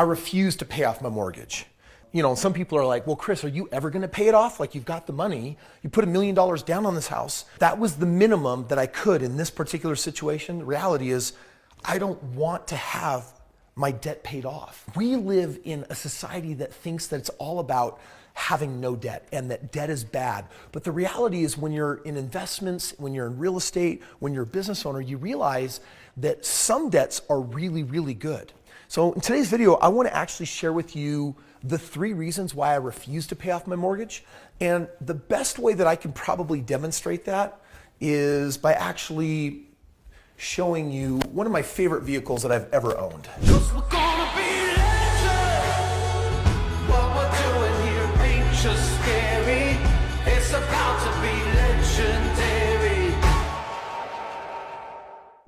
I refuse to pay off my mortgage. You know, some people are like, well, Chris, are you ever going to pay it off? Like, you've got the money. You put $1 million down on this house. That was the minimum that I could in this particular situation. The reality is, I don't want to have my debt paid off. We live in a society that thinks that it's all about having no debt and that debt is bad. But the reality is, when you're in investments, when you're in real estate, when you're a business owner, you realize that some debts are really, really good. So in today's video, I want to actually share with you the 3 reasons why I refuse to pay off my mortgage. And the best way that I can probably demonstrate that is by actually showing you one of my favorite vehicles that I've ever owned.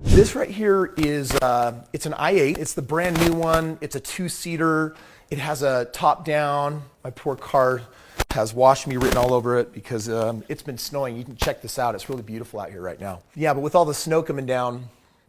This right here is, it's an i8. It's the brand new one. It's a 2-seater. It has a top down. My poor car has "Wash Me" written all over it because it's been snowing. You can check this out. It's really beautiful out here right now. Yeah, but with all the snow coming down,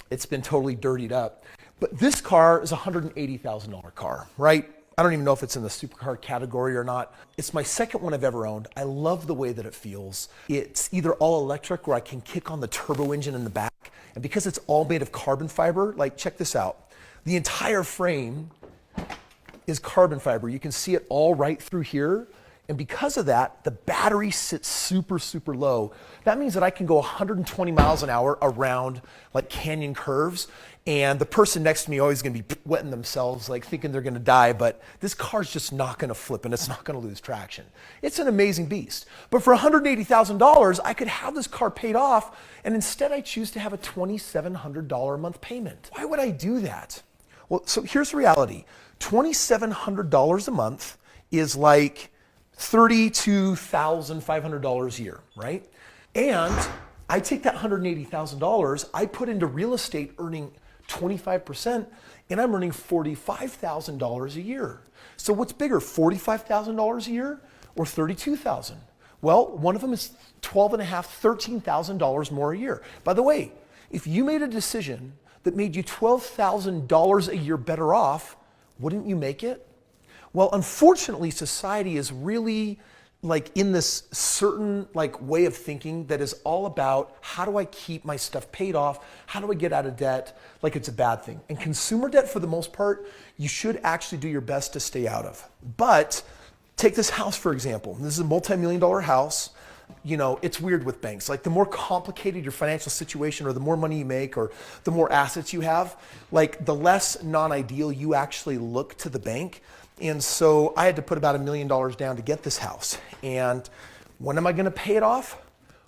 it's been totally dirtied up. But this car is a $180,000 car, right? I don't even know if it's in the supercar category or not. It's my second one I've ever owned. I love the way that it feels. It's either all electric where I can kick on the turbo engine in the back. And because it's all made of carbon fiber, like, check this out. The entire frame is carbon fiber. You can see it all right through here. And because of that, the battery sits super, super low. That means that I can go 120 miles an hour around like canyon curves. And the person next to me always going to be wetting themselves, like thinking they're going to die. But this car's just not going to flip and it's not going to lose traction. It's an amazing beast. But for $180,000, I could have this car paid off. And instead I choose to have a $2,700 a month payment. Why would I do that? Well, so here's the reality. $2,700 a month is like $32,500 a year, right? And I take that $180,000, I put into real estate earning 25%, and I'm earning $45,000 a year. So what's bigger, $45,000 a year or $32,000? Well, one of them is $12,500, $13,000 more a year. By the way, if you made a decision that made you $12,000 a year better off, wouldn't you make it? Well, unfortunately, society is really like in this certain like way of thinking that is all about, how do I keep my stuff paid off? How do I get out of debt? Like it's a bad thing. And consumer debt, for the most part, you should actually do your best to stay out of. But take this house, for example. This is a multi-million-dollar house. You know, it's weird with banks. Like, the more complicated your financial situation or the more money you make or the more assets you have, like the less non-ideal you actually look to the bank. And so I had to put about $1 million down to get this house. And when am I going to pay it off?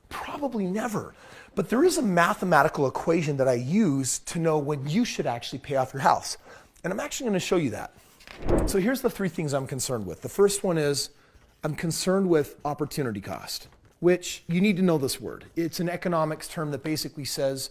Probably never. But there is a mathematical equation that I use to know when you should actually pay off your house. And I'm actually going to show you that. So here's the 3 things I'm concerned with. The first one is I'm concerned with opportunity cost, which you need to know this word. It's an economics term that basically says,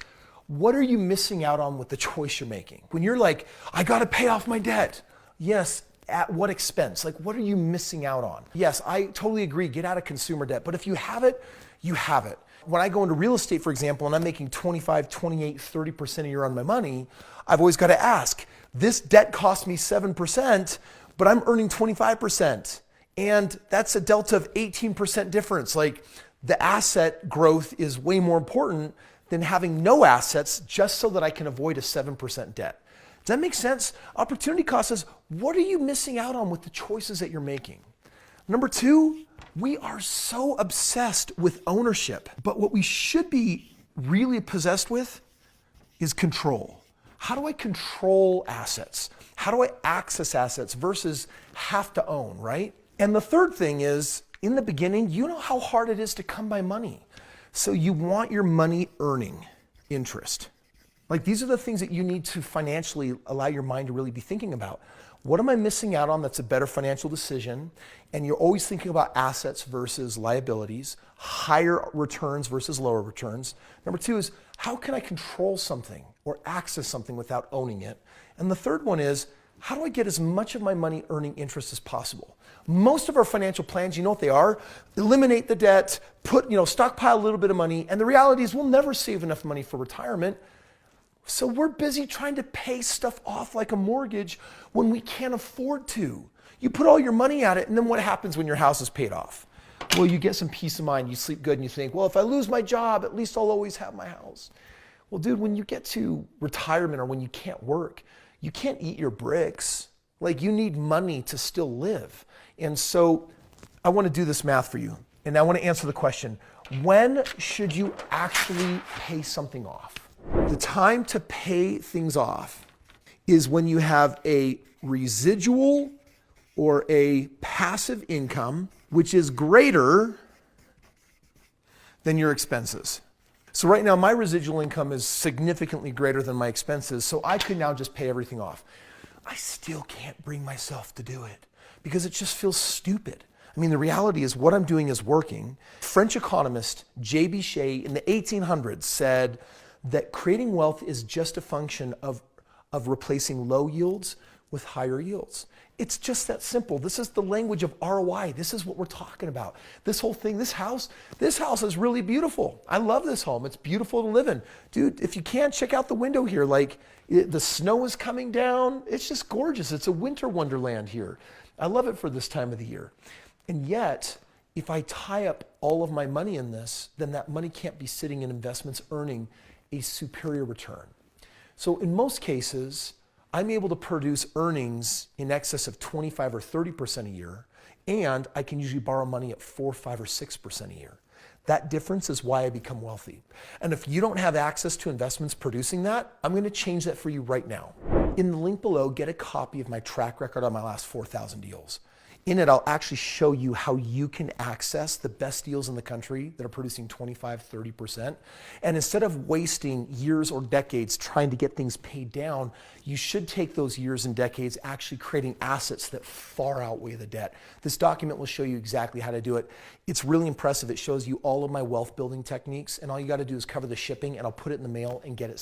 what are you missing out on with the choice you're making? When you're like, I got to pay off my debt. Yes. At what expense? Like, what are you missing out on? Yes, I totally agree. Get out of consumer debt. But if you have it, you have it. When I go into real estate, for example, and I'm making 25, 28, 30% a year on my money, I've always got to ask, this debt cost me 7%, but I'm earning 25%. And that's a delta of 18% difference. Like, the asset growth is way more important than having no assets just so that I can avoid a 7% debt. Does that make sense? Opportunity cost is, what are you missing out on with the choices that you're making? Number 2, we are so obsessed with ownership, but what we should be really possessed with is control. How do I control assets? How do I access assets versus have to own, right? And the third thing is, in the beginning, you know how hard it is to come by money. So you want your money earning interest. Like, these are the things that you need to financially allow your mind to really be thinking about. What am I missing out on that's a better financial decision? And you're always thinking about assets versus liabilities, higher returns versus lower returns. Number 2 is, how can I control something or access something without owning it? And the third one is, how do I get as much of my money earning interest as possible? Most of our financial plans, you know what they are? Eliminate the debt, stockpile a little bit of money. And the reality is, we'll never save enough money for retirement. So we're busy trying to pay stuff off like a mortgage when we can't afford to. You put all your money at it, and then what happens when your house is paid off? Well, you get some peace of mind, you sleep good, and you think, well, if I lose my job, at least I'll always have my house. Well, dude, when you get to retirement or when you can't work, you can't eat your bricks. Like, you need money to still live. And so I want to do this math for you. And I want to answer the question, when should you actually pay something off? The time to pay things off is when you have a residual or a passive income which is greater than your expenses. So right now my residual income is significantly greater than my expenses, so I could now just pay everything off. I still can't bring myself to do it because it just feels stupid. I mean, the reality is what I'm doing is working. French economist J.B. Shea in the 1800s said that creating wealth is just a function of replacing low yields with higher yields. It's just that simple. This is the language of ROI. This is what we're talking about. This whole thing, this house is really beautiful. I love this home. It's beautiful to live in. Dude, if you can, check out the window here. Like, the snow is coming down. It's just gorgeous. It's a winter wonderland here. I love it for this time of the year. And yet, if I tie up all of my money in this, then that money can't be sitting in investments earning a superior return. So in most cases, I'm able to produce earnings in excess of 25 or 30% a year, and I can usually borrow money at 4, 5, or 6% a year. That difference is why I become wealthy. And if you don't have access to investments producing that, I'm going to change that for you right now. In the link below, get a copy of my track record on my last 4,000 deals. In it, I'll actually show you how you can access the best deals in the country that are producing 25, 30%. And instead of wasting years or decades trying to get things paid down, you should take those years and decades actually creating assets that far outweigh the debt. This document will show you exactly how to do it. It's really impressive. It shows you all of my wealth building techniques, and all you got to do is cover the shipping, and I'll put it in the mail and get it